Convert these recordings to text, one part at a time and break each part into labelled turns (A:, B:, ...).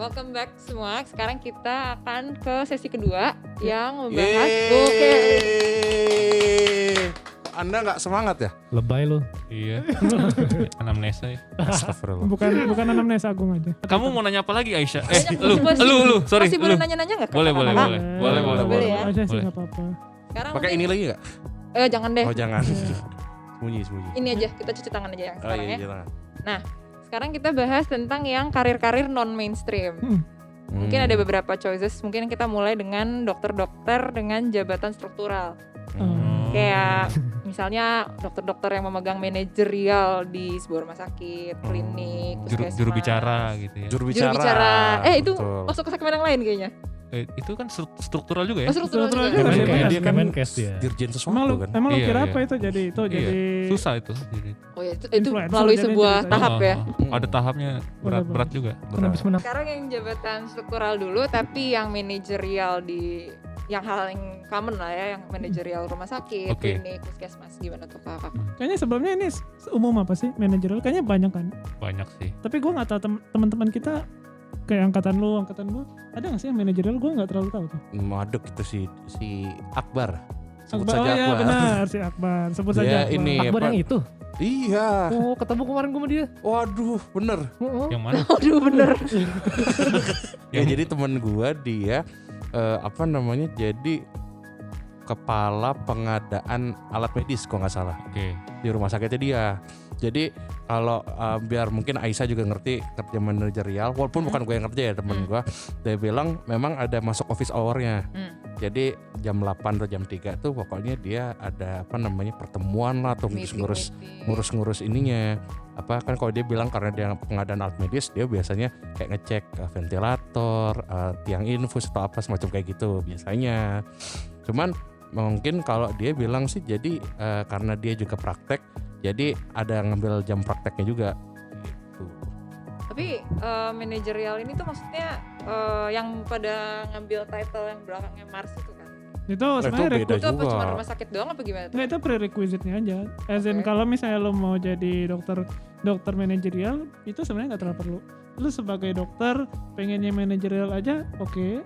A: welcome back semua. Sekarang kita akan ke sesi kedua yang membahas
B: Anda nggak semangat ya?
C: Lebay lu.
D: Iya. Anamnesa ya.
B: Astagfirullah.
E: Bukan anamnesa Agung aja.
D: Kamu mau nanya apa lagi Aisyah?
A: Banyak
D: Lu, sorry.
A: Masih boleh nanya-nanya nggak?
D: Boleh.
A: Boleh ya.
E: Aja sih
D: Boleh.
E: nggak apa-apa.
A: Sekarang
B: Pakai
A: mungkin-
B: ini lagi nggak?
A: Jangan deh.
B: Oh jangan. Sembunyi.
A: Ini aja, kita cuci tangan aja yang
B: Oh
A: sekarang
B: iya,
A: ya.
B: jangan.
A: Sekarang kita bahas tentang yang karir-karir non-mainstream. Mungkin ada beberapa choices. Mungkin kita mulai dengan dokter-dokter dengan jabatan struktural. Kayak misalnya dokter-dokter yang memegang manajerial di sebuah rumah sakit, klinik, puskesmas.
D: Juru bicara gitu ya.
B: Juru
A: Juru
B: bicara.
A: bicara. Itu
B: Betul.
A: masuk ke segmen yang lain kayaknya.
D: Itu kan struktural juga ya?
A: Struktural
E: Struktural
A: juga.
E: juga.
B: Kemenkes, dia kan
C: Kemenkes dia.
B: dirjen
E: Emang
B: sesuatu
E: lu
B: kan.
E: emang lu
D: Iya,
E: kira
D: iya.
E: apa itu jadi
D: Iya. Susah itu. Jadi.
A: Oh ya, itu
E: Influencer
A: melalui
E: jadi
A: sebuah
E: ceritanya.
A: tahap ya.
D: Ada tahapnya berat juga.
C: Kenapa menang?
A: Sekarang yang jabatan struktural dulu, tapi yang manajerial di yang hal yang common lah ya, yang manajerial rumah sakit,
D: Oke.
A: klinik, puskesmas, gimana tuh kakak?
E: Kayaknya sebelumnya ini umum apa sih manajerial? Kayaknya banyak kan.
D: Banyak sih.
E: Tapi gue nggak tahu teman-teman kita kayak angkatan gue ada nggak sih yang manajerial? Gue nggak terlalu tahu tuh.
B: Maduk itu si Akbar. Sebut
E: Akbar,
B: saja
E: oh ya
B: Akbar.
E: benar si Akbar. Sebut
B: Dia
E: saja Akbar.
B: ini
C: Akbar
B: apa?
C: yang itu.
B: Iya.
C: Oh, ketemu kemarin gue sama dia.
B: Waduh, bener.
D: Yang mana?
A: Aduh bener.
B: Ya jadi temen gua dia jadi kepala pengadaan alat medis kalau nggak salah
D: Oke.
B: di rumah sakitnya dia. Jadi kalau biar mungkin Aisyah juga ngerti kerja manajerial, walaupun bukan gue yang ngerti ya temen gue, dia bilang memang ada masuk office hour-nya. Jadi jam 8 atau jam 3 tuh pokoknya dia ada pertemuan lah atau ngurus ininya. Apa kan kalau dia bilang karena dia pengadaan alat medis, dia biasanya kayak ngecek ventilator, tiang infus atau apa semacam kayak gitu biasanya. Cuman mungkin kalau dia bilang sih jadi karena dia juga praktek, jadi ada ngambil jam prakteknya juga gitu.
A: Tapi manajerial ini tuh maksudnya yang pada ngambil title yang belakangnya Mars itu kan?
E: Itu
B: Itu
E: sebenarnya
B: beda
A: Itu apa
B: juga.
A: cuma rumah sakit doang apa gimana tuh?
E: nggak, itu prerequisite-nya aja. As in
A: Oke.
E: kalau misalnya lo mau jadi dokter manajerial itu sebenarnya nggak terlalu perlu. Lo sebagai dokter pengennya manajerial aja, oke.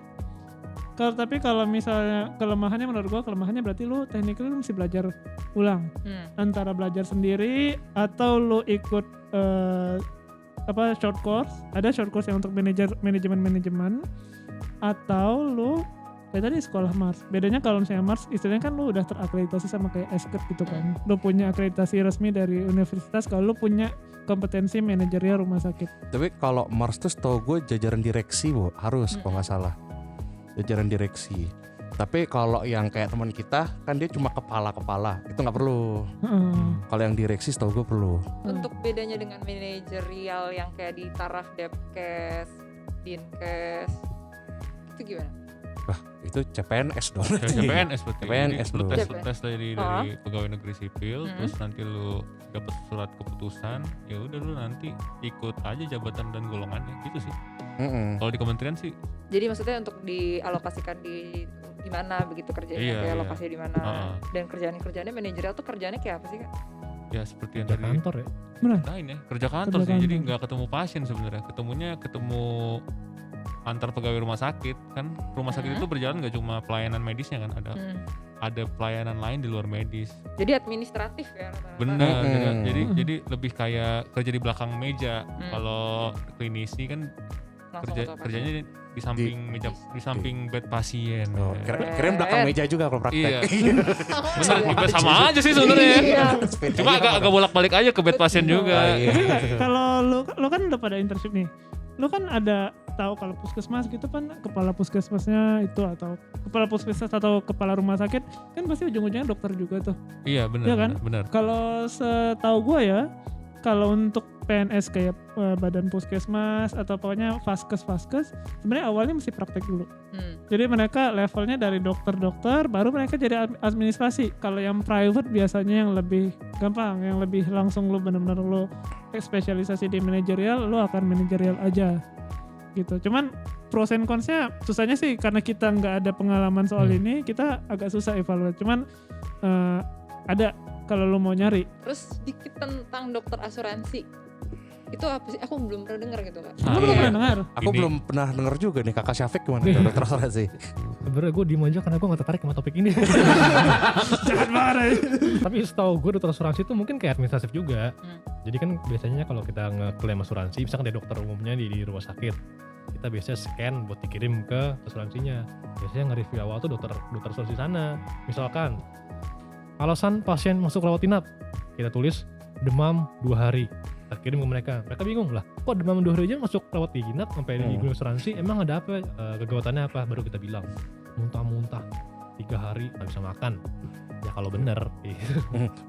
E: Tapi kalau misalnya kelemahannya menurut gua berarti lo technically lo mesti belajar ulang. Antara belajar sendiri atau lo ikut short course. Ada short course yang untuk manajemen atau lo kayak tadi sekolah Mars. Bedanya kalau misalnya Mars istilahnya kan lo udah terakreditasi sama kayak ESCRT gitu kan. Lo punya akreditasi resmi dari universitas kalau lo punya kompetensi manajerial rumah sakit.
B: Tapi kalau Mars tuh setahu gue jajaran direksi harus kalau nggak salah, jajaran direksi. Tapi kalau yang kayak teman kita kan dia cuma kepala itu nggak perlu. Kalau yang direksi setahu gue perlu.
A: Untuk bedanya dengan manajerial yang kayak di taraf Depkes, Dinkes, itu gimana?
B: Itu CPNS dong.
D: CPNS berarti.
B: CPNS,
D: Jadi lu
B: bro.
D: tes dari pegawai negeri sipil, terus nanti lu dapat surat keputusan, ya udah lu nanti ikut aja jabatan dan golongannya gitu sih. Kalau di kementerian sih.
A: Jadi maksudnya untuk dialokasikan di mana begitu kerjanya,
D: Iya,
A: kayak
D: iya.
A: lokasi di mana, dan kerjaannya manajerial tuh kerjaannya kayak apa sih Kak?
D: Ya seperti yang
C: Kerja
D: tadi
C: kantor ya.
D: ceritain ya, kerja kantor
E: Kerja
D: sih. Jadi
E: kantor.
D: nggak ketemu pasien sebenarnya, ketemu antar pegawai rumah sakit kan. Rumah sakit itu berjalan nggak cuma pelayanan medisnya kan, ada pelayanan lain di luar medis.
A: Jadi administratif ya rata-rata.
D: Benar. Jadi lebih kayak kerja di belakang meja. Kalau klinisi kan
A: Langsung ke pasien.
D: kerjanya di samping meja, di samping bed pasien.
B: Oh, keren belakang meja juga kalau praktek.
D: Iya. Benar, sama aja sih sebenarnya.
A: Iya.
D: Cuma agak bolak-balik aja ke bed pasien juga.
E: Kalau lo kan udah pada internship nih, lo kan ada tahu kalau puskesmas gitu kan kepala puskesmasnya itu atau kepala puskesmas atau kepala rumah sakit kan pasti ujung-ujungnya dokter juga tuh.
D: Iya benar.
E: Iya kan?
D: Benar.
E: Kalau setahu gue ya, kalau untuk PNS kayak badan puskesmas atau pokoknya vaskes sebenarnya awalnya mesti praktek dulu. Jadi mereka levelnya dari dokter baru mereka jadi administrasi. Kalau yang private biasanya yang lebih gampang, yang lebih langsung lo benar-benar lo spesialisasi di manajerial, lo akan manajerial aja gitu. Cuman pros and cons-nya susahnya sih karena kita nggak ada pengalaman soal ini, kita agak susah evaluasi. Cuman ada kalau lo mau nyari.
A: Terus sedikit tentang dokter asuransi. itu apa sih? Aku belum pernah dengar gitu Kak.
E: Lu belum pernah dengar?
B: Aku belum pernah denger juga nih Kakak Syafiq gimana tuh dokter asuransi.
C: Sebenarnya gue diem aja karena gue gak tertarik sama topik ini.
E: Jangan marah.
C: Tapi setahu gue dokter asuransi itu mungkin kayak administratif juga. Jadi kan biasanya kalau kita ngeklaim asuransi, misalkan dari dokter umumnya di rumah sakit, kita biasanya scan buat dikirim ke asuransinya. Biasanya nge-review awal tuh dokter asuransi sana. Misalkan alasan pasien masuk rawat inap, kita tulis demam 2 hari. Kita kirim ke mereka bingung lah, kok demam 2 hari aja masuk rawat inap sampai di asuransi, emang ada apa, kegawatannya apa, baru kita bilang muntah-muntah 3 hari gak bisa makan. Ya kalau bener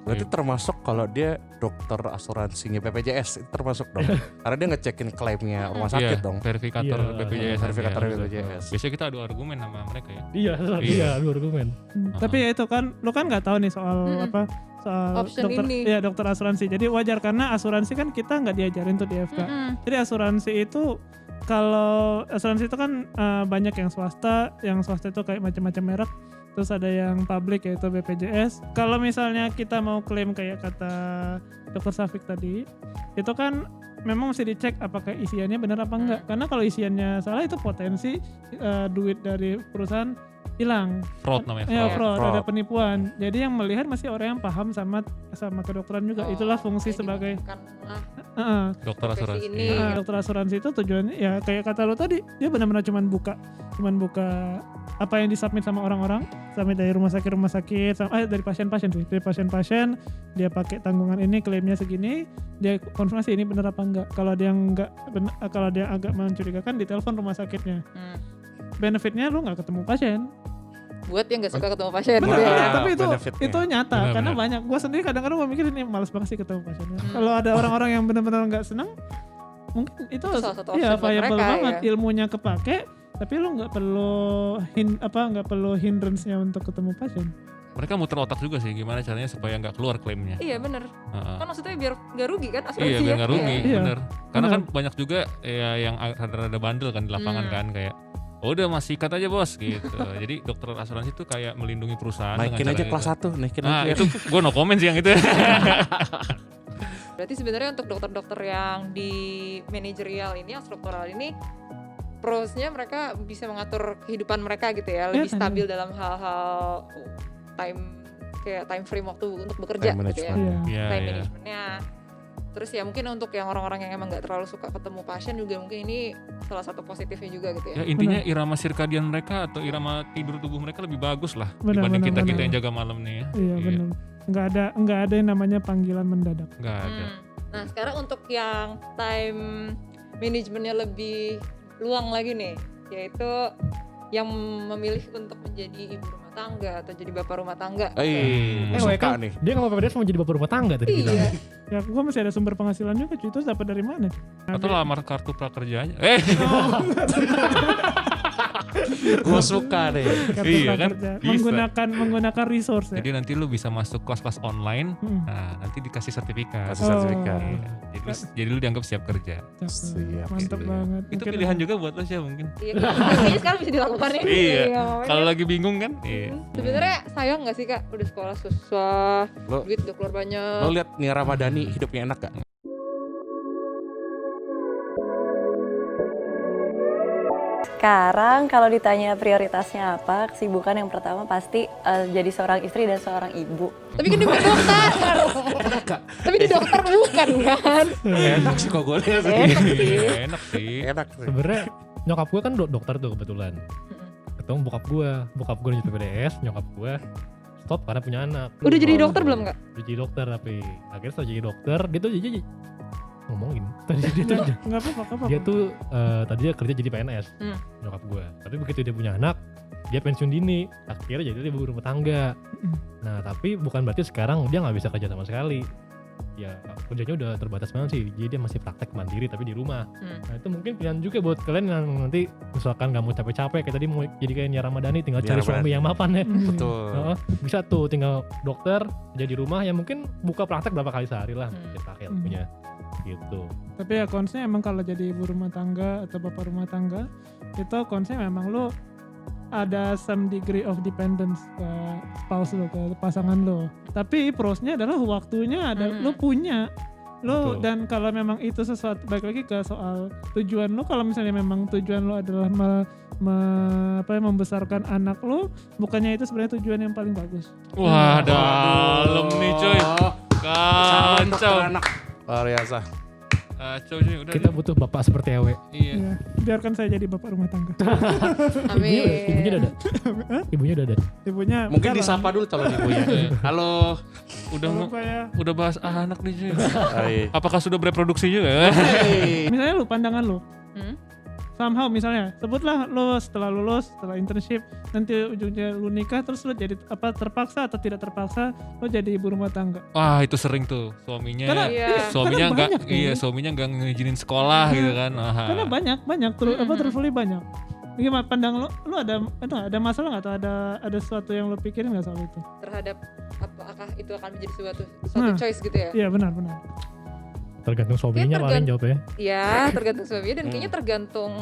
B: Berarti termasuk kalau dia dokter asuransinya BPJS itu termasuk dong. Karena dia ngecekin klaimnya rumah sakit dong.
D: Verifikator BPJS.
B: Verifikator BPJS.
D: Biasanya kita adu argumen sama mereka ya.
C: Iya, adu argumen.
E: Tapi ya itu kan, lu kan nggak tahu nih soal apa, soal
A: Option
E: dokter,
A: ini.
E: ya dokter asuransi. Jadi wajar karena asuransi kan kita nggak diajarin tuh di FK. Jadi asuransi itu, kalau asuransi itu kan banyak yang swasta itu kayak macam-macam merek. Terus ada yang publik yaitu BPJS. Kalau misalnya kita mau klaim kayak kata Dr. Syafiq tadi, itu kan memang mesti dicek apakah isiannya benar apa enggak. Karena kalau isiannya salah itu potensi duit dari perusahaan hilang.
D: Fraud namanya.
E: Ya,
D: Fraud.
E: fraud, ada penipuan. Jadi yang melihat masih orang yang paham sama kedokteran juga. Itulah fungsi sebagai
D: Dokter asuransi.
A: ini.
E: dokter asuransi itu tujuannya ya kayak kata lo tadi, dia benar-benar cuman buka apa yang disubmit sama orang-orang, sampai dari rumah sakit dari pasien-pasien dia pakai tanggungan ini, klaimnya segini, dia konfirmasi ini benar apa enggak. Kalau dia agak mencurigakan, ditelepon rumah sakitnya. Benefitnya lu nggak ketemu pasien.
A: Buat yang nggak suka ketemu pasien.
E: Bener,
A: gitu ya.
E: tapi
B: benefitnya.
E: itu nyata.
D: Bener,
E: Karena
D: bener.
E: banyak, gue sendiri kadang-kadang gue mikir ini malas banget sih ketemu pasiennya. Kalau ada orang-orang yang benar-benar nggak senang, mungkin itu
A: salah satu option buat
E: viable
A: mereka,
E: banget,
A: ya.
E: ilmunya kepake, tapi lu nggak perlu hindrance-nya untuk ketemu pasien.
D: Mereka muter otak juga sih gimana caranya supaya nggak keluar klaimnya.
A: Iya bener.
D: Heeh.
A: Kan maksudnya biar nggak rugi kan asuransi.
D: Iya biar nggak rugi,
E: Iya.
D: bener. Karena
E: Bener.
D: kan banyak juga ya yang rada-rada bandel kan di lapangan kan kayak udah mas sikat aja bos gitu. Jadi dokter asuransi itu kayak melindungi perusahaan.
B: Naikin
D: dengan
B: aja
D: cara
B: kelas
D: itu.
B: 1, naikin
D: Nah
B: aja.
D: itu gue no comment sih yang itu.
A: Berarti sebenarnya untuk dokter-dokter yang di manajerial ini, yang struktural ini, pros-nya mereka bisa mengatur kehidupan mereka gitu ya, lebih stabil dalam hal-hal time frame waktu untuk bekerja
B: Time
A: gitu ya.
B: management.
D: Iya,
A: Time
D: iya.
A: managementnya. Terus ya mungkin untuk yang orang-orang yang emang nggak terlalu suka ketemu pasien juga mungkin ini salah satu positifnya juga gitu
D: Ya
A: ya.
D: intinya irama sirkadian mereka atau irama tidur tubuh mereka lebih bagus lah
E: Benar,
D: dibanding
E: benar,
D: kita
E: benar.
D: yang jaga malam nih ya.
E: Iya benar. Nggak ada yang namanya panggilan mendadak.
D: Nggak ada.
A: Nah sekarang untuk yang time managementnya lebih luang lagi nih, yaitu yang memilih untuk menjadi ibu rumah tangga atau jadi bapak rumah tangga.
B: Suka
C: kan
B: nih.
C: dia nggak mau PPDS, mau jadi bapak rumah tangga tadi bilang.
A: Iya.
E: Ya gue masih ada sumber penghasilan juga cuy, itu dapat dari mana?
D: Atau lamar kartu prakerjanya.
B: Gue suka deh.
E: Kartu
D: Iya kan?
E: prakerja.
D: Bisa.
E: Menggunakan resource ya.
D: Jadi nanti lu bisa masuk kelas-kelas online. Nah nanti dikasih sertifikat.
B: Kasih sertifikat.
D: Iya. Jadi lu dianggap siap kerja.
B: Siap.
E: Mantep
D: Gitu.
E: banget.
D: Itu
E: Mungkin-
D: pilihan juga buat lo sih mungkin.
A: Iya, kayaknya sekarang bisa dilakukan ya.
D: Iya.
A: makanya.
D: Kalau lagi bingung kan. Iya.
A: Sebenarnya sayang nggak sih kak, udah sekolah susah,
B: Lo-
A: duit udah keluar banyak.
B: Lo liat Nia Ramadhani hidupnya enak gak?
F: Sekarang kalau ditanya prioritasnya apa, kesibukan yang pertama pasti jadi seorang istri dan seorang ibu.
A: Tapi kan dia bukan dokter. Tapi dia dokter bukan kan?
B: Enak sih kok gue liat.
A: Enak sih.
D: Enak sih.
B: Enak sih.
C: Sebenarnya nyokap gue kan dokter tuh kebetulan. Ketemu bokap gue jadi PPDS, nyokap gue stop karena punya anak.
A: Udah jadi dokter belum kak?
C: Udah jadi dokter, tapi akhirnya setelah jadi dokter dia tuh jadi ngomongin tadi dia tuh
E: Nggak apa-apa.
C: dia tuh tadinya kerja jadi PNS nyokap gue, tapi begitu dia punya anak dia pensiun dini, akhirnya jadi ibu rumah tangga. Nah tapi bukan berarti sekarang dia nggak bisa kerja sama sekali, ya kerjanya udah terbatas banget sih, jadi dia masih praktek mandiri tapi di rumah. Nah itu mungkin pilihan juga buat kalian yang nanti misalkan nggak mau capek-capek kayak tadi mau jadi kayak Nia Ramadhani, tinggal
B: Nia
C: cari
B: Ramadhani.
C: suami yang mapan ya.
B: Betul.
C: Bisa tuh tinggal dokter jadi rumah, ya mungkin buka praktek berapa kali sehari lah dipakai punya gitu.
E: Tapi ya konsepnya emang kalau jadi ibu rumah tangga atau bapak rumah tangga, itu konsepnya memang lo ada some degree of dependence ke spouse lo, ke pasangan lo. Tapi prosnya adalah waktunya ada, lo punya Lo
C: Betul.
E: dan kalau memang itu sesuatu, balik lagi ke soal tujuan lo, kalau misalnya memang tujuan lo adalah membesarkan anak lo, bukannya itu sebenarnya tujuan yang paling bagus.
D: Wah, dalam nih coy. Kacau.
B: Anak luar biasa.
D: Kacau cuy, udah.
C: Kita butuh bapak seperti Ewe.
D: Iya.
E: Ya, biarkan saya jadi bapak rumah tangga.
A: Amin.
C: Ibunya udah ada. Ibunya udah ada.
E: Ibunya
B: Mungkin
E: bentar lah.
B: disapa dulu calon ibunya. Halo.
D: Udah
E: Lupa ya.
D: udah bahas anak nih cuy.
B: Hai.
D: Apakah sudah bereproduksi juga?
E: Misalnya lu pandangan lu,
A: Hmm?
E: somehow misalnya sebutlah lo setelah lulus, setelah internship, nanti ujungnya lu nikah, terus lu jadi terpaksa atau tidak terpaksa lo jadi ibu rumah tangga.
D: Wah, itu sering tuh. Suaminya
E: Karena-
A: Iya.
D: suaminya
E: karena
D: enggak
E: banyak tuh.
D: suaminya enggak ngizinin sekolah gitu kan. Aha.
E: Karena banyak truthfully banyak. Gimana pandang lo ada masalah nggak, atau ada sesuatu yang lo pikirin nggak soal itu?
A: Terhadap apakah itu akan menjadi suatu
E: Nah.
A: choice gitu ya?
E: Iya benar.
C: Tergantung suaminya paling jawabnya.
A: Ya, tergantung suaminya dan kayaknya tergantung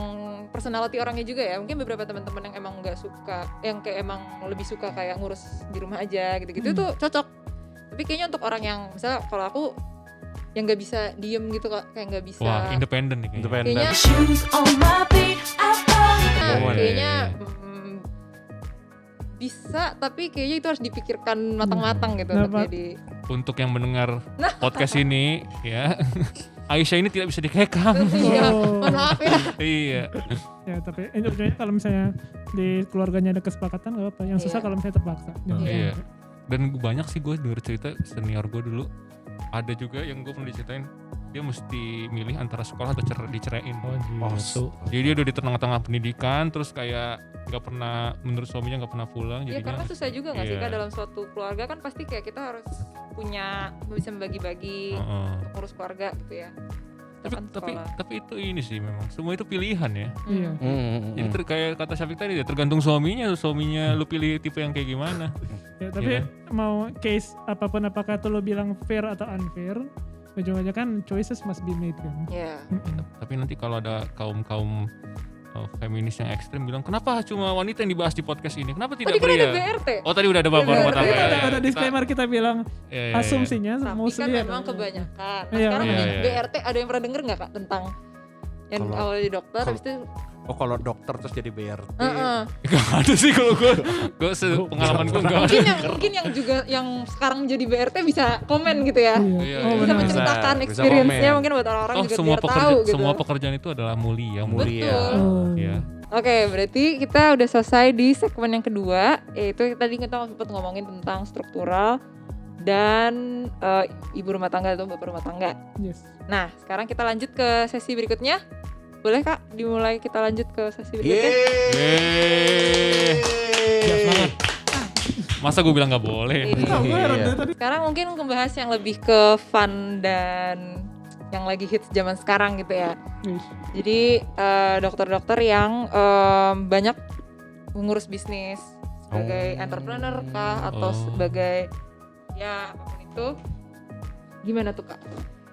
A: personality orangnya juga ya. Mungkin beberapa teman-teman yang emang nggak suka, yang kayak emang lebih suka kayak ngurus di rumah aja gitu-gitu tuh cocok. Tapi kayaknya untuk orang yang misalnya kalau aku yang nggak bisa diem gitu kok, kayak nggak bisa.
D: Wah, independen nih kayaknya.
B: Independen.
A: Kayaknya
B: Momen.
A: kayaknya bisa, tapi kayaknya itu harus dipikirkan matang-matang gitu untuk
E: Kenapa?
A: jadi.
D: Untuk yang mendengar podcast ini ya, Aisyah ini tidak bisa dikekang.
A: Iya,
E: Oh.
A: mohon maaf ya.
D: Iya.
E: Ya tapi intinya kalau misalnya di keluarganya ada kesepakatan nggak apa. Yang susah
A: Iya.
E: kalau misalnya terpaksa.
D: Iya. Dan banyak sih gue denger cerita senior gue dulu. Ada juga yang gue pernah diceritain, dia mesti milih antara sekolah atau diceraiin.
C: Oh, gitu.
D: Jadi dia udah di tengah-tengah pendidikan, terus kayak nggak pernah, menurut suaminya nggak pernah pulang.
A: Ya
D: Jadinya
A: karena susah juga nggak sih
D: Iya.
A: Kak, dalam suatu keluarga kan pasti kayak kita harus punya, bisa membagi-bagi
D: Heeh.
A: untuk ngurus keluarga gitu ya.
D: tapi itu ini sih memang semua itu pilihan ya.
E: Iya.
D: Jadi kayak kata Syafiq tadi ya, tergantung suaminya lu pilih tipe yang kayak gimana.
E: Ya, tapi
D: Iya.
E: mau case apapun, apakah itu lo bilang fair atau unfair, ujung-ujungnya kan choices must be made kan.
A: Ya.
D: Tapi nanti kalau ada kaum feminis yang ekstrim bilang, kenapa cuma wanita yang dibahas di podcast ini? Kenapa tidak
A: Tadi kan ada
D: pria?
A: BRT.
D: Oh tadi udah ada bapak rumah
E: Tapi
D: tangga.
E: ada disclaimer kita bilang asumsinya
A: Tapi
E: mostly
A: kan
E: ada.
A: memang kebanyakan. Nah,
E: Iya,
A: sekarang
D: iya,
A: nih,
D: iya.
A: BRT ada yang pernah denger nggak Kak tentang yang
B: Kalau-
A: awalnya di dokter,
B: kalau-
A: habis itu
B: Oh kalau dokter terus jadi BRT.
A: Heeh.
D: Gak ada sih kalau gue pengalaman gue gak ada.
A: mungkin yang juga yang sekarang jadi BRT bisa komen gitu ya.
E: Iya.
D: Iya,
E: Oh,
D: iya.
A: Bisa
E: benar.
A: menceritakan
B: Bisa
A: experience-nya
B: komen.
A: mungkin buat orang-orang
D: Oh
A: juga
D: semua
A: biar tahu gitu.
D: semua pekerjaan itu adalah mulia.
B: Mulia.
A: Betul.
E: Oh.
D: Ya.
A: Oke, berarti kita udah selesai di segmen yang kedua, yaitu tadi kita sempat ngomongin tentang struktural dan ibu rumah tangga atau bapak rumah tangga.
E: Yes.
A: Nah, sekarang kita lanjut ke sesi berikutnya. Boleh Kak, dimulai kita lanjut ke sesi berikutnya?
D: Yeay.
C: Semangat.
D: Masa gue bilang gak boleh?
A: Ini.
E: Oh, gue heran
B: Iya.
E: dari tadi.
A: Sekarang mungkin membahas yang lebih ke fun dan yang lagi hits zaman sekarang gitu ya.
E: Yes.
A: Jadi dokter-dokter yang banyak mengurus bisnis sebagai entrepreneur kah atau
D: Oh.
A: sebagai ya apapun itu. Gimana tuh Kak?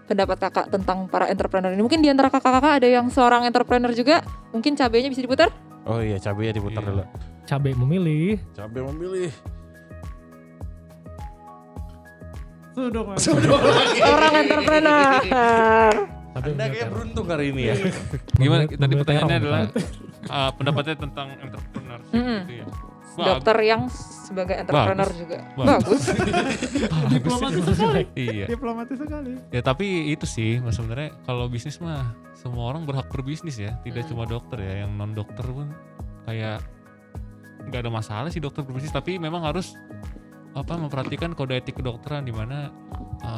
A: Pendapat Kakak tentang para entrepreneur ini? Mungkin di antara kakak-kakak ada yang seorang entrepreneur juga. Mungkin cabenya bisa diputar?
B: Oh iya cabenya diputar
D: Iya.
B: dulu.
C: Cabai memilih.
B: Cabe memilih.
E: Sudah Mas.
A: Seorang entrepreneur.
C: Cabai
B: Anda kayak beruntung hari ini ya.
D: Gimana?
C: Memilih
D: Tadi pertanyaannya
C: terong.
D: adalah pendapatnya tentang entrepreneurship
A: Mm-mm.
D: gitu ya.
A: Dokter yang sebagai entrepreneur juga. Bagus.
E: Diplomatis sekali.
D: Iya.
E: Diplomatis sekali.
D: Ya tapi itu sih mas, sebenarnya kalau bisnis mah semua orang berhak berbisnis ya, tidak cuma dokter ya, yang non dokter pun kayak nggak ada masalah sih dokter berbisnis, tapi memang harus memperhatikan kode etik kedokteran di mana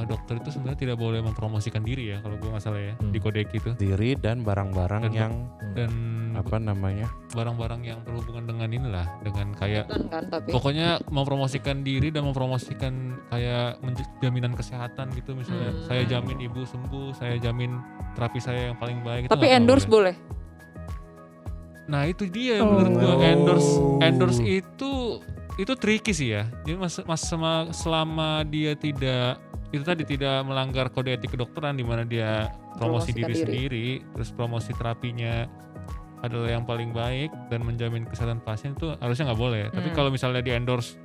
D: dokter itu sebenarnya tidak boleh mempromosikan diri ya, kalau gue nggak salah ya di kode etik itu,
B: Diri dan barang-barang
D: Dan-
B: yang
D: dan
B: apa namanya?
D: barang-barang yang berhubungan dengan inilah, dengan kayak
A: Kan tapi.
D: pokoknya mempromosikan diri dan mempromosikan kayak jaminan kesehatan gitu, misalnya saya jamin ibu sembuh, saya jamin terapi saya yang paling baik. Itu
A: Tapi
D: nggak
A: endorse
D: boleh.
A: boleh.
D: Nah itu dia
E: Oh.
D: menurut gua, endorse itu tricky sih ya. Jadi selama dia tidak melanggar kode etik kedokteran di mana dia promosi
A: Promosikan
D: diri
A: diri.
D: sendiri, terus promosi terapinya adalah yang paling baik dan menjamin kesehatan pasien, itu harusnya nggak boleh. Tapi kalau misalnya di endorse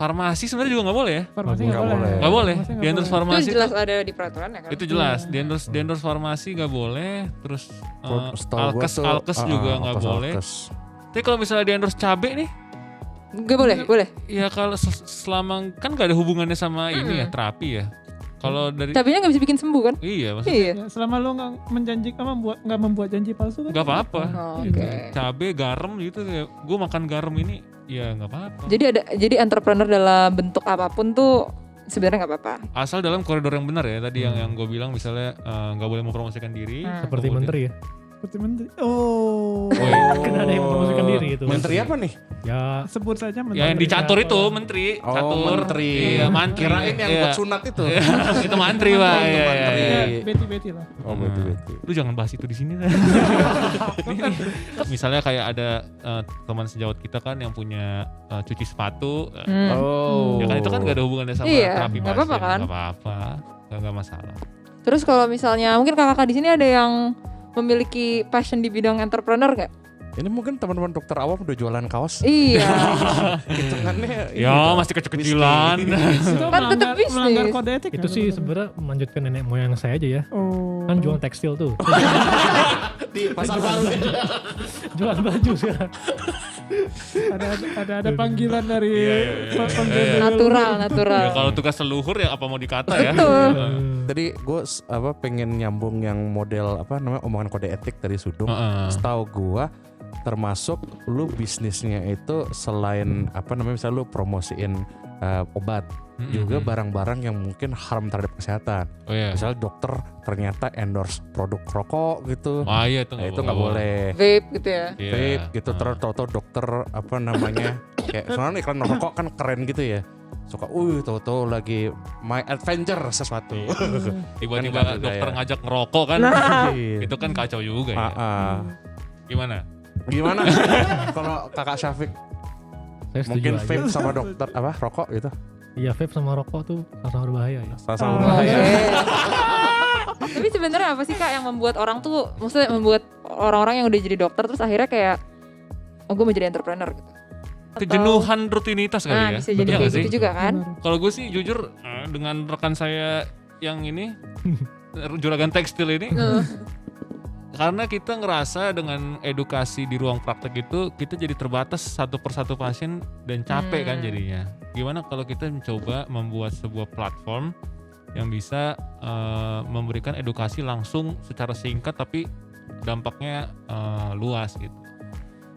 D: Farmasi sebenarnya juga nggak boleh ya?
E: Farmasi
B: Nggak boleh.
D: Nggak boleh.
E: Farmasi nggak
D: Di endorse
E: boleh.
D: farmasi
A: Itu jelas ada di peraturan ya kan?
D: itu jelas. Di endorse farmasi nggak boleh. Terus
B: Setahu gua tuh,
D: alkes juga nggak
B: alkes,
D: boleh.
B: alkes.
D: Tapi kalau misalnya di endorse cabe nih,
A: Gak boleh, boleh.
D: ya kalau selama kan nggak ada hubungannya sama ini ya terapi ya. Kalau dari
A: Cabenya nggak bisa bikin sembuh kan?
D: iya maksudnya
A: Iya.
E: Ya, selama lo nggak membuat janji palsu kan?
D: nggak apa-apa.
A: Oh,
D: Gitu.
A: oke.
D: Cabe, garam gitu kayak gue makan garam ini ya nggak apa-apa.
A: Jadi entrepreneur dalam bentuk apapun tuh sebenarnya nggak apa-apa.
D: Asal dalam koridor yang benar ya. Tadi yang gue bilang misalnya nggak boleh mempromosikan diri.
C: Seperti
D: kemudian-
C: menteri ya.
E: Seperti menteri. Oh.
C: Kan ada yang mempromosikan diri itu.
B: Menteri apa nih?
C: Ya
E: Sebut saja menteri.
D: Ya yang di catur itu menteri.
B: Oh,
D: Catur.
B: menteri.
D: Iya, mantri.
B: Kirain yang
D: Iya.
B: buat sunat itu.
D: Itu mantri pak.
B: itu
D: Iya,
B: mantri.
D: iya.
E: Betty lah.
B: Oh, betul-betul.
D: Lu jangan bahas itu di sini. Ini, misalnya kayak ada teman sejawat kita kan yang punya cuci sepatu.
B: Oh.
D: Ya kan itu kan gak ada hubungannya sama
A: Iya,
D: terapi
A: nggak apa-apa
D: pasien.
A: kan?
D: Nggak apa-apa. Nggak masalah.
A: Terus kalau misalnya mungkin kakak-kakak di sini ada yang memiliki passion di bidang entrepreneur nggak?
B: Ini mungkin teman-teman dokter awam udah jualan kaos.
A: Iya.
B: Hitungannya ini
D: Ya
B: dong,
D: masih kecil-kecilan.
E: Itu
A: Kan tetap bisnis.
E: melanggar kode etik.
C: itu
E: kan?
C: sih sebenarnya melanjutkan nenek moyang saya aja ya.
E: Oh.
C: Kan jual tekstil tuh.
B: di pasar baru.
C: Jual baju sekarang.
E: ada panggilan dari pembeli.
A: natural.
D: Ya kalau tugas leluhur ya apa mau dikata ya.
A: Betul.
B: Tadi gue pengen nyambung yang model apa namanya omongan kode etik dari Sudung.
D: Heeh.
B: Setahu gue termasuk lu bisnisnya itu selain apa namanya misalnya lu promosiin obat juga barang-barang yang mungkin haram terhadap kesehatan.
D: Oh iya.
B: Misalnya dokter ternyata endorse produk rokok gitu.
D: Wah iya itu
B: Nah, itu nggak boleh.
A: Vape gitu ya.
D: Iya.
B: Vape gitu terus tau-tau dokter apa namanya kayak soalnya iklan rokok kan keren gitu ya. Suka tau-tau lagi my adventure sesuatu.
D: Tiba-tiba
B: Kan nggak juga
D: dokter
B: ya.
D: ngajak ngerokok kan.
B: Iya.
D: Itu kan kacau juga ya. Gimana?
B: Gimana kalau kakak Syafiq
C: Saya setuju
B: mungkin
C: aja.
B: vape sama dokter apa rokok gitu
C: Iya, vape sama rokok tuh sama berbahaya ya.
B: sama
A: Oke.
B: berbahaya.
A: Tapi sebenarnya apa sih kak yang membuat orang tuh, maksudnya membuat orang-orang yang udah jadi dokter terus akhirnya kayak, oh gue mau jadi entrepreneur gitu.
D: Kejenuhan rutinitas kali
A: Nah
D: ya.
A: bisa jadi
D: Iya
A: kayak
D: nggak sih?
A: gitu juga kan.
D: Kalau gue sih jujur dengan rekan saya yang ini juragan tekstil ini karena kita ngerasa dengan edukasi di ruang praktek itu kita jadi terbatas satu persatu pasien dan capek kan jadinya. Gimana kalau kita mencoba membuat sebuah platform yang bisa memberikan edukasi langsung secara singkat tapi dampaknya luas gitu.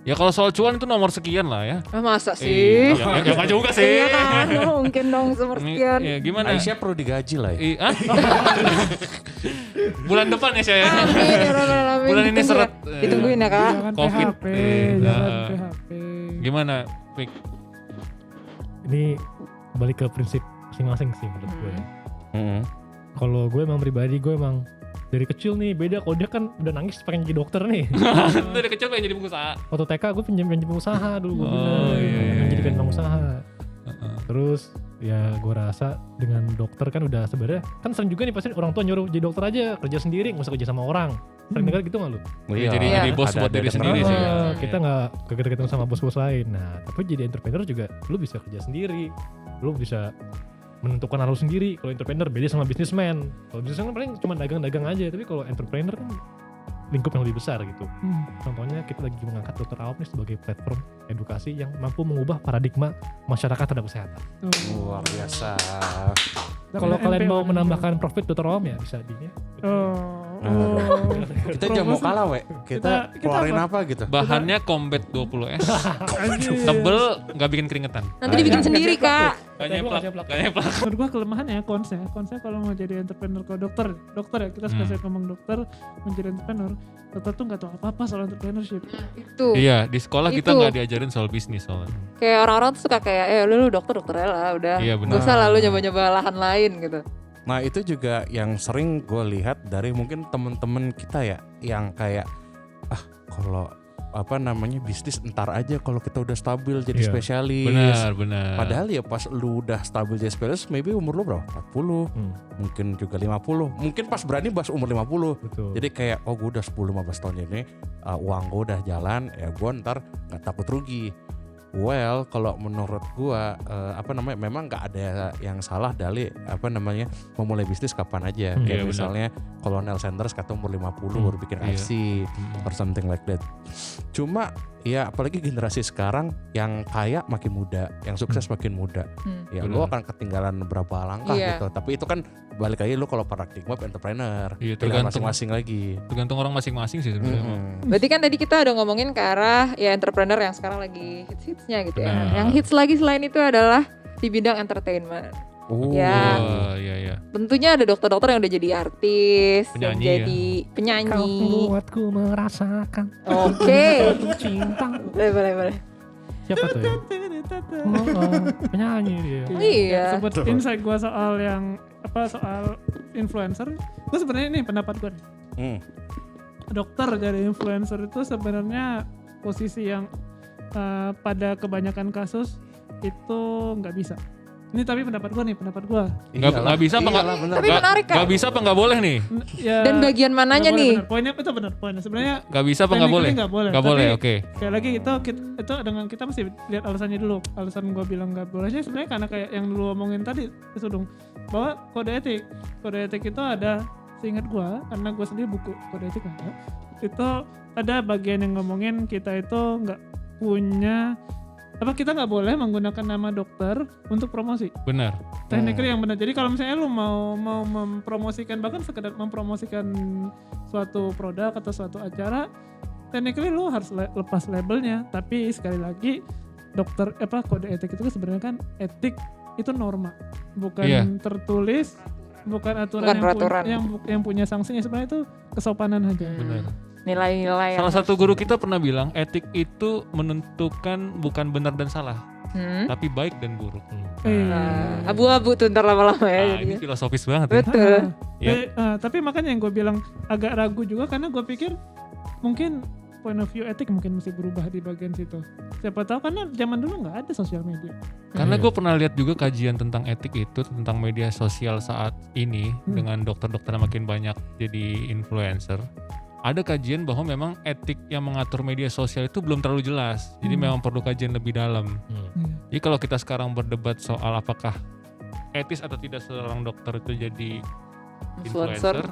D: Ya kalau soal cuan itu nomor sekian lah ya.
A: Masa sih?
D: Ya nggak juga sih.
A: Iya kan, mungkin dong sepersekian.
D: Ya gimana?
B: Aisyah perlu digaji lah ya.
D: Bulan depan ya saya.
A: Amin, ya Rabbal Alamin.
D: Bulan ini
A: Ditunggu
D: seret.
A: ya. Ditungguin ya kak.
E: Jangan
D: Covid.
E: PHP, jangan
D: Nah.
E: PHP.
D: Gimana, Pik?
C: Ini balik ke prinsip masing-masing sih menurut gue.
B: Mm-mm.
C: Kalau gue emang pribadi, gue emang dari kecil nih beda. Kalau dia kan udah nangis pengen jadi dokter nih.
D: Dari kecil pengen jadi pengusaha.
C: Waktu TK gue pengen jadi pengusaha dulu gue bilang.
D: Oh, iya, iya,
C: Pengen jadi
D: iya.
C: pengusaha. Terus ya gue rasa dengan dokter kan udah sebenarnya kan sering juga nih pasti orang tua nyuruh jadi dokter aja, kerja sendiri nggak usah kerja sama orang. Sering dengar gitu nggak lu?
B: Iya.
D: Jadi bos
B: Ada
D: buat diri
B: dengar.
D: sendiri sih.
C: Ah, kita nggak ketemu sama bos-bos lain. Nah, tapi jadi entrepreneur juga lu bisa kerja sendiri, lu bisa menentukan arah lu sendiri. Kalau entrepreneur beda sama businessman. Kalau businessman kan paling cuma dagang-dagang aja, tapi kalau entrepreneur kan lingkup yang lebih besar gitu. Contohnya kita lagi mengangkat Dokter Awam nih sebagai platform edukasi yang mampu mengubah paradigma masyarakat terhadap kesehatan.
B: Luar biasa.
C: Kalau kalian mau menambahkan profit Dokter Awam ya bisa di
B: Kita jangan mau kalah, we. Kita
E: Kita
B: keluarin apa gitu.
D: Bahannya Combat 20S. Tebel, nggak bikin keringetan.
A: Nanti dibikin sendiri kak.
D: Gak nyeplak.
E: Menurut gua kelemahannya konsep kalau mau jadi entrepreneur kalau dokter ya kita suka ngomong dokter menjadi entrepreneur, dokter tuh nggak tahu apa-apa soal entrepreneurship.
A: Itu.
D: Iya, di sekolah kita
A: Itu.
D: nggak diajarin soal bisnis soalnya.
A: Kayak orang-orang tuh suka kayak, lu dokter aja lah udah.
D: Iya, benar.
A: Gak usah lah lu nyoba-nyoba lahan lain gitu.
B: Nah itu juga yang sering gue lihat dari mungkin temen-temen kita ya yang kayak kalau apa namanya bisnis entar aja kalau kita udah stabil jadi
C: Iya.
B: spesialis.
D: Benar.
B: Padahal ya pas lu udah stabil jadi spesialis maybe umur lu berapa? 40, mungkin juga 50. Mungkin pas berani bahas umur 50.
C: Betul.
B: Jadi kayak gue udah 10-15 tahun ini uang gue udah jalan ya gue ntar gak takut rugi. Well, kalau menurut gua memang nggak ada yang salah dari memulai bisnis kapan aja. Kayak misalnya Colonel Sanders kata umur 50 baru bikin IC or something like that. Cuma ya apalagi generasi sekarang yang kaya makin muda, yang sukses makin muda. Ya lu akan ketinggalan beberapa langkah gitu. Tapi itu kan balik lagi lu kalau paradigma entrepreneur.
D: Iya,
B: pilihan masing-masing lagi.
D: Tergantung orang masing-masing sih sebenarnya.
A: Berarti kan tadi kita udah ngomongin ke arah ya entrepreneur yang sekarang lagi hits-hitsnya gitu ya. Yang hits lagi selain itu adalah di bidang entertainment.
D: Iya.
A: Tentunya ada dokter-dokter yang udah jadi artis, yang
D: Penyanyi,
A: jadi penyanyi.
C: Kau membuatku merasakan
A: Oke.
C: cinta.
A: Boleh.
C: Siapa tuh ya? Penyanyi dia.
A: Iya.
E: Sebut insight gue soal soal influencer. Gue sebenarnya ini pendapat gue. Dokter jadi influencer itu sebenarnya posisi yang pada kebanyakan kasus itu nggak bisa. Ini tapi pendapat gue.
D: Nggak bisa apa nggak?
A: Tapi menarik kan?
D: Nggak bisa apa nggak boleh nih?
E: Ya,
A: Dan bagian mananya nih?
E: Poinnya itu benar. Poinnya sebenarnya
D: Nggak bisa apa nggak boleh? Nggak boleh, oke.
E: Sekali lagi itu dengan kita mesti lihat alasannya dulu. Alasan gue bilang nggak bolehnya sebenarnya karena kayak yang dulu omongin tadi, Sudung, bahwa kode etik itu ada, seingat gue, karena gue sendiri buku kode etik ada, itu ada bagian yang ngomongin kita itu nggak punya kita nggak boleh menggunakan nama dokter untuk promosi.
D: Benar.
E: Technically yang benar. Jadi kalau misalnya lu mau mempromosikan, bahkan sekedar mempromosikan suatu produk atau suatu acara, technically lu harus lepas labelnya. Tapi sekali lagi kode etik itu sebenarnya kan etik itu norma, bukan tertulis, bukan aturan yang punya sanksinya. Sebenarnya itu kesopanan aja.
D: Benar.
A: Nilai-nilai.
D: Salah satu guru kita pernah bilang etik itu menentukan bukan benar dan salah, tapi baik dan buruk.
A: Abu-abu tuh ntar lama-lama ya.
D: Ini filosofis banget.
A: Betul.
E: Tapi makanya yang gue bilang agak ragu juga karena gue pikir mungkin point of view etik mungkin mesti berubah di bagian situ. Siapa tahu karena zaman dulu nggak ada sosial media.
D: Karena gue pernah lihat juga kajian tentang etik itu, tentang media sosial saat ini dengan dokter-dokter yang makin banyak jadi influencer. Ada kajian bahwa memang etik yang mengatur media sosial itu belum terlalu jelas. Jadi memang perlu kajian lebih dalam. Jadi kalau kita sekarang berdebat soal apakah etis atau tidak seorang dokter itu jadi influencer,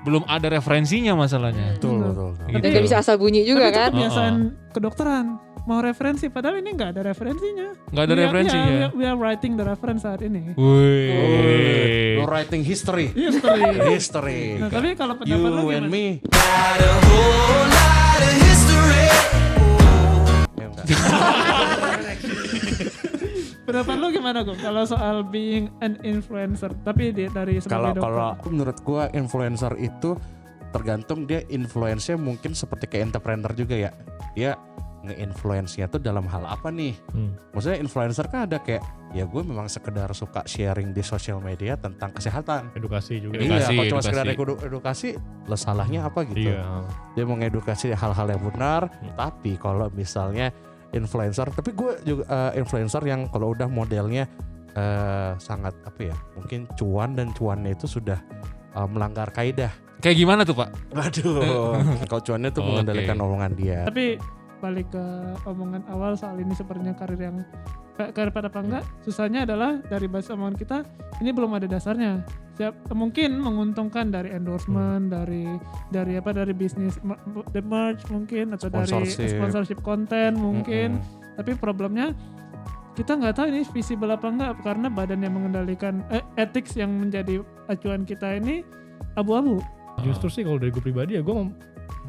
D: belum ada referensinya masalahnya.
B: Betul.
A: Tapi nggak bisa asal bunyi juga kan?
E: Kebiasaan kedokteran mau referensi, padahal ini nggak ada referensinya.
D: Nggak ada referensinya.
E: We are writing the reference saat ini.
D: Wih.
B: You're writing history.
E: Nah, tapi kalau pendapat
B: You
E: lo
B: and
E: gimana?
B: me.
E: Pendapat lo gimana kok kalau soal being an influencer? Tapi dari sebagai dokter.
B: Kalau menurut gua influencer itu tergantung dia influence-nya mungkin seperti kayak entrepreneur juga ya. Dia nge-influence-nya tuh dalam hal apa nih? Maksudnya influencer kan ada kayak ya gue memang sekedar suka sharing di sosial media tentang kesehatan,
C: edukasi juga.
B: Kalau cuma sekedar edukasi, lo salahnya apa gitu?
C: Iya.
B: Dia mau ngedukasi hal-hal yang benar, tapi kalau misalnya influencer, tapi gue juga influencer yang kalau udah modelnya sangat mungkin cuan dan cuannya itu sudah melanggar kaidah.
D: Kayak gimana tuh Pak?
B: Waduh, kalau cuannya tuh mengendalikan omongan dia.
E: Tapi balik ke omongan awal soal ini sepertinya karir pada apa enggak, susahnya adalah dari bahasa omongan kita ini belum ada dasarnya. Mungkin menguntungkan dari endorsement, dari bisnis the merch mungkin, atau dari sponsorship konten mungkin. Tapi problemnya kita nggak tahu ini visible apa enggak karena badan yang mengendalikan ethics yang menjadi acuan kita ini abu-abu.
C: Justru sih kalau dari gue pribadi ya gue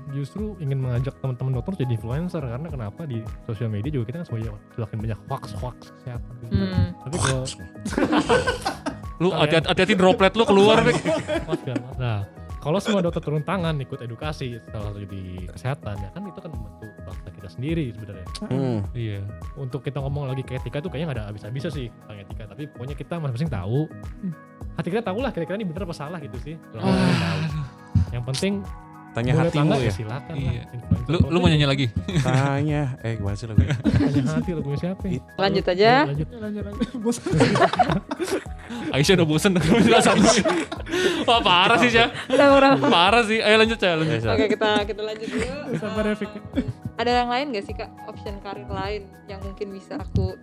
C: justru ingin mengajak teman-teman dokter jadi influencer, karena kenapa di sosial media juga kita kan semakin banyak hoax kesehatan gitu. Tapi kalau
D: lu hati-hati droplet lu keluar.
C: Nah, kalau semua dokter turun tangan ikut edukasi salah satu di kesehatan ya kan itu kan membantu bangsa kita sendiri sebenarnya.
D: Iya.
C: Untuk kita ngomong lagi ke etika tuh kayaknya nggak ada habis-habisnya sih tentang etika, tapi pokoknya kita masing-masing tahu. Hati kita tahu lah kira-kira ini benar apa salah gitu sih. Tahu. Yang penting
B: Tanya
C: Boleh
B: hatimu
C: tangga
B: ya.
C: silakan
D: Iya.
C: lah. Influencer
D: Lu
C: foto
D: mau nyanyi lagi?
B: Tanya, gimana sih lagu?
C: Tanya hati lagunya siapa ya?
A: Lanjut aja.
C: Lanjut.
E: Lanjut lagi. Bos.
D: Aisyah udah bosen dengan penjelasan lu. Wah parah sih Syah.
A: Udah.
D: Parah sih. Ayo lanjut Syah, lanjut.
B: Iya,
A: Oke, kita lanjut dulu.
E: Sabar ya Fik.
A: Ada yang lain gak sih Kak, option karir lain yang mungkin bisa aku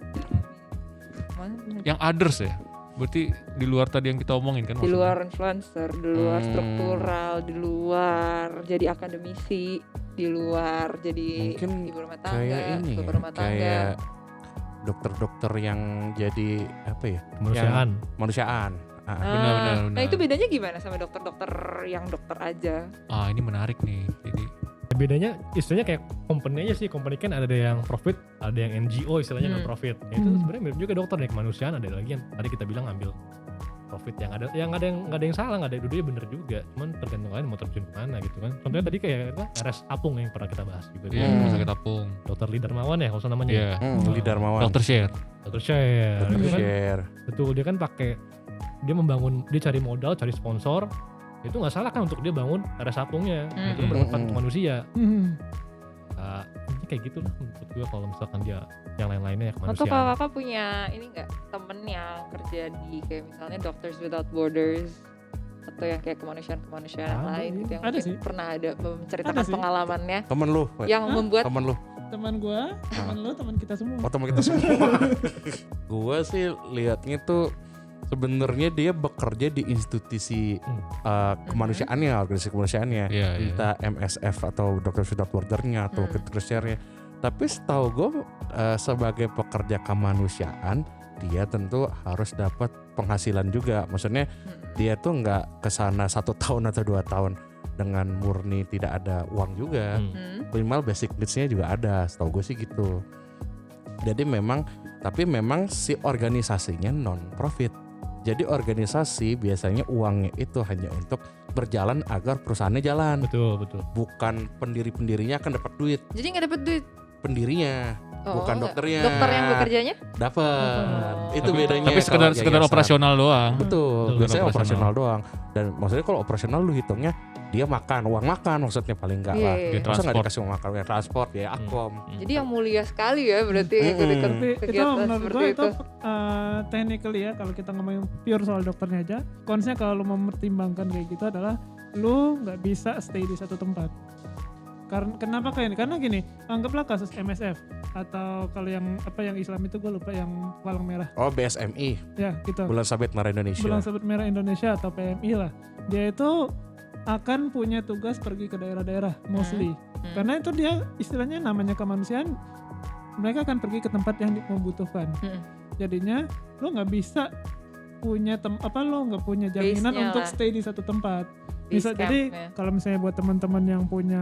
A: mana?
D: Yang others ya. Berarti di luar tadi yang kita omongin kan
A: Di
D: maksudnya?
A: luar influencer, di luar struktural, di luar jadi akademisi, di luar jadi
B: Mungkin
A: ibu rumah tangga,
B: kayak ini ya,
A: bapak rumah tangga.
B: kayak dokter-dokter yang jadi apa ya?
C: Kemanusiaan.
B: Manusiaan.
A: Ah,
D: benar.
A: Nah itu bedanya gimana sama dokter-dokter yang dokter aja?
D: Ah ini menarik nih. Jadi
C: Bedanya istilahnya kayak company aja sih. Company kan ada yang profit, ada yang NGO istilahnya non profit. Ya, itu sebenarnya mirip juga dokter nih, kemanusiaan. Ada lagi yang tadi kita bilang ambil profit yang ada nggak ada yang salah, nggak ada dua bener juga. Cuman tergantung kalian mau terjun kemana gitu kan. Contohnya tadi kayak RS Apung yang pernah kita bahas juga.
D: ya rumah sakit apung.
C: Dokter Lee Darmawan ya kalau salah namanya.
D: Iya.
B: Lee Darmawan.
D: Dokter Share.
C: Dokter Share.
B: Dokter
C: Itu kan
B: Share.
C: betul, dia kan pakai, dia membangun, dia cari modal, cari sponsor. Itu nggak salah kan untuk dia bangun RS Apungnya. Itu kan bermanfaat untuk manusia. Ini kayak gitu lah menurut gue kalau misalkan dia yang lain-lainnya ya
A: Atau
C: kemanusiaan.
A: kalau kakak punya ini nggak temen yang kerja di kayak misalnya Doctors Without Borders atau yang kayak kemanusiaan yang
C: Ada,
A: lain
C: iya.
A: gitu yang
E: Ada
A: mungkin
E: sih.
A: pernah ada menceritakan
E: Ada sih.
A: pengalamannya
B: Temen lu,
A: yang membuat
B: temen lu.
E: Teman gua, teman lu, teman kita semua.
B: Oh temen kita semua. Gua sih liatnya tuh sebenarnya dia bekerja di institusi kemanusiaannya, organisasi kemanusiaannya,
D: Iya, iya.
B: entah MSF atau Doctors Without Borders-nya atau Share-nya. Tapi setahu gue sebagai pekerja kemanusiaan dia tentu harus dapat penghasilan juga. Maksudnya dia tuh nggak kesana 1 tahun atau 2 tahun dengan murni tidak ada uang juga. Minimal basic needs-nya juga ada. Setahu gue sih gitu. Jadi memang si organisasinya non profit. Jadi organisasi biasanya uangnya itu hanya untuk berjalan agar perusahaannya jalan.
C: Betul.
B: Bukan pendiri-pendirinya akan dapat duit.
A: jadi nggak dapet duit.
B: Pendirinya, bukan
A: enggak.
B: dokternya.
A: Dokter yang bekerjanya
B: Dapat. Itu
A: Oh.
B: bedanya.
D: Tapi sekedar
B: kalau yayasan.
D: operasional doang.
B: Betul, biasanya
D: operasional.
B: operasional doang. Dan maksudnya kalau operasional lu hitungnya dia makan, uang makan maksudnya paling enggak lah.
A: Iya.
D: Dia
B: Masa nggak
D: transport.
B: dikasih uang makan, ya transport, ya akom.
A: jadi yang mulia sekali ya berarti ikut-ikut
E: Tapi itu
A: kegiatan
E: menurut
A: seperti
E: gue
A: itu.
E: itu technically ya, kalau kita ngomongin pure soal dokternya aja, konsepnya kalau lu mempertimbangkan kayak gitu adalah lu nggak bisa stay di satu tempat. Karena kenapa kayak ini? Karena gini, anggaplah kasus MSF atau kalau yang apa yang Islam itu gue lupa, yang palang merah
B: Oh, BSMI,
E: ya gitu.
B: Bulan Sabit Merah Indonesia.
E: Bulan Sabit Merah Indonesia atau PMI lah. Dia itu akan punya tugas pergi ke daerah-daerah mostly. Karena itu dia istilahnya namanya kemanusiaan, mereka akan pergi ke tempat yang membutuhkan. Jadinya lo nggak bisa punya lo nggak punya jaminan
A: Base-nya
E: untuk
A: lah.
E: stay di satu tempat.
A: Base
E: Bisa jadi
A: camp-nya.
E: kalau misalnya buat teman-teman yang punya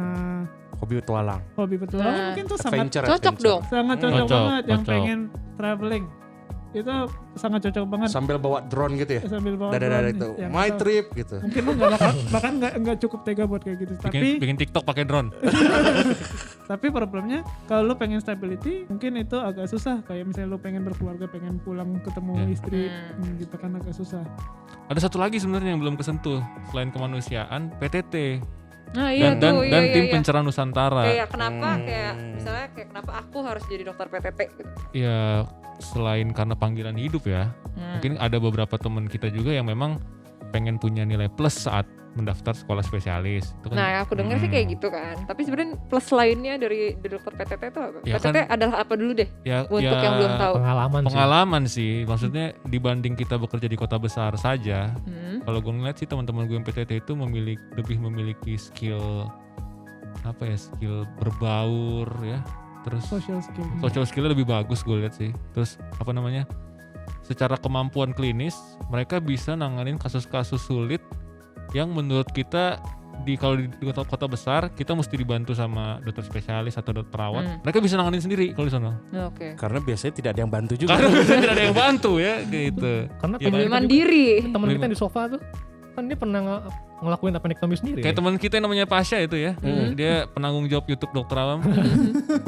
B: Hobi petualang.
E: hobi petualangan
A: Nah,
E: mungkin tuh sangat
B: Adventure.
A: Cocok dong.
E: sangat cocok
D: Cocok,
E: banget yang
D: cocok.
E: pengen traveling. Itu sangat cocok banget
B: Sambil bawa drone gitu ya.
E: sambil bawa
B: Dada-dada
E: drone
B: itu.
E: yang
B: My
E: atau-
B: trip gitu.
E: Mungkin lu nggak bahkan nggak cukup tega buat kayak gitu.
D: Bikin TikTok pakai drone.
E: Tapi problemnya kalau lu pengen stability mungkin itu agak susah. Kayak misalnya lu pengen berkeluarga, pengen pulang ketemu
D: Ya.
E: istri, gitu kan agak susah.
D: Ada satu lagi sebenarnya yang belum kesentuh selain kemanusiaan, PTT
A: Nah iya
D: dan
A: tuh,
D: tim
A: iya.
D: pencerahan Nusantara.
A: Kayak kenapa kayak misalnya kayak kenapa aku harus jadi dokter PTT gitu.
D: Ya selain karena panggilan hidup ya, mungkin ada beberapa teman kita juga yang memang pengen punya nilai plus saat mendaftar sekolah spesialis. Itu kan,
A: Nah aku dengar sih kayak gitu kan. Tapi sebenarnya plus lainnya dari dokter PTT itu apa?
D: Ya
A: PTT
D: kan-
A: adalah apa dulu deh?
D: ya,
A: Untuk
D: ya
A: yang belum tahu.
C: Pengalaman sih.
D: sih. Maksudnya dibanding kita bekerja di kota besar saja, kalau gue ngeliat sih teman-teman gue yang PTT itu lebih memiliki skill skill berbaur ya. Terus
E: Social skill.
D: social skill-nya lebih bagus gue lihat sih. Terus secara kemampuan klinis mereka bisa nanganin kasus-kasus sulit yang menurut kita kalau di kota besar kita mesti dibantu sama dokter spesialis atau dokter perawat. Mereka bisa nanganin sendiri kalau di sana.
A: Oke.
B: Karena biasanya tidak ada yang bantu juga.
D: Karena biasanya tidak ada yang bantu ya gitu.
C: Karena
D: Ya,
C: teman
A: Lebih
C: kita
A: mandiri.
C: teman kita yang di sofa tuh kan dia pernah ngelakuin appendectomy sendiri.
D: Kayak
C: ya?
D: teman kita yang namanya Pasha itu ya. Dia penanggung jawab YouTube Dokter Awam.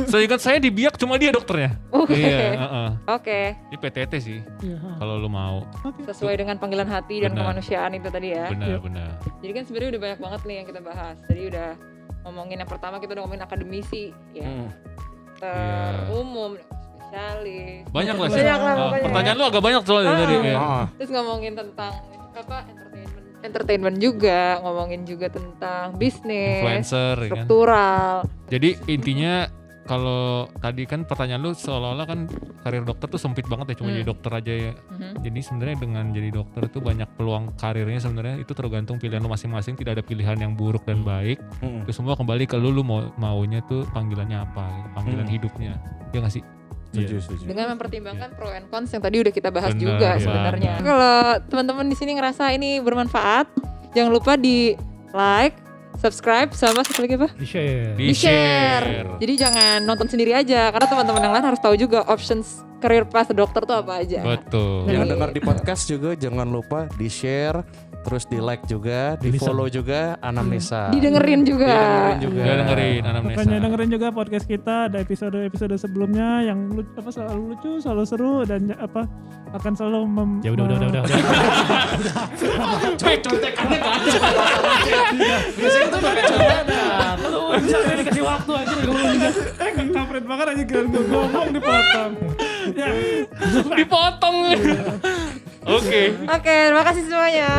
D: Seingat saya di Biak cuma dia dokternya.
A: Oke.
D: Iya,
A: Oke.
D: Di PTT sih
E: Iya, ha.
D: kalau lu mau.
A: Sesuai dengan panggilan hati dan
D: Benar.
A: kemanusiaan itu tadi ya.
D: Benar-benar.
A: Jadi kan sebenarnya udah banyak banget nih yang kita bahas. Tadi udah ngomongin yang pertama kita udah ngomongin akademisi ya.
D: Iya.
A: Umum, spesialis.
D: Banyak lah sih.
A: Banyak lah pokoknya.
D: Pertanyaan lu agak banyak soalnya tadi. Ya.
A: Terus ngomongin tentang entertainment juga, ngomongin juga tentang bisnis,
D: Influencer ya kan.
A: struktural.
D: Jadi intinya kalau tadi kan pertanyaan lu seolah-olah kan karir dokter tuh sempit banget ya, cuma jadi dokter aja ya. Jadi sebenarnya dengan jadi dokter itu banyak peluang karirnya, sebenarnya itu tergantung pilihan lu masing-masing, tidak ada pilihan yang buruk dan baik. Itu semua kembali ke lu maunya tuh panggilannya apa, panggilan hidupnya. Ya nggak sih?
B: Setuju.
A: Dengan mempertimbangkan pro and cons yang tadi udah kita bahas
D: Benar,
A: juga
D: ya.
A: sebenarnya. Kalau teman-teman di sini ngerasa ini bermanfaat, jangan lupa di like, subscribe, sama satu lagi apa?
C: Di-share.
A: Di-share. Jadi jangan nonton sendiri aja, karena teman-teman yang lain harus tahu juga options career path dokter tuh apa aja.
D: Betul.
B: Yang dengar di podcast juga jangan lupa di-share, terus di-like juga, di-follow juga Anamnesa.
A: Didengerin juga.
D: Dengerin Anamnesa.
E: Makanya dengerin juga podcast kita, ada episode sebelumnya yang selalu lucu, selalu seru, dan akan selalu
C: Ya udah.
E: Contekannya gak ada. Biasanya tuh pakai contekan. Lu bisa dikasih waktu aja. Kampret banget aja gue ngomong dipotong. Ya,
D: Dipotong. Oke.
A: Oke, terima kasih semuanya.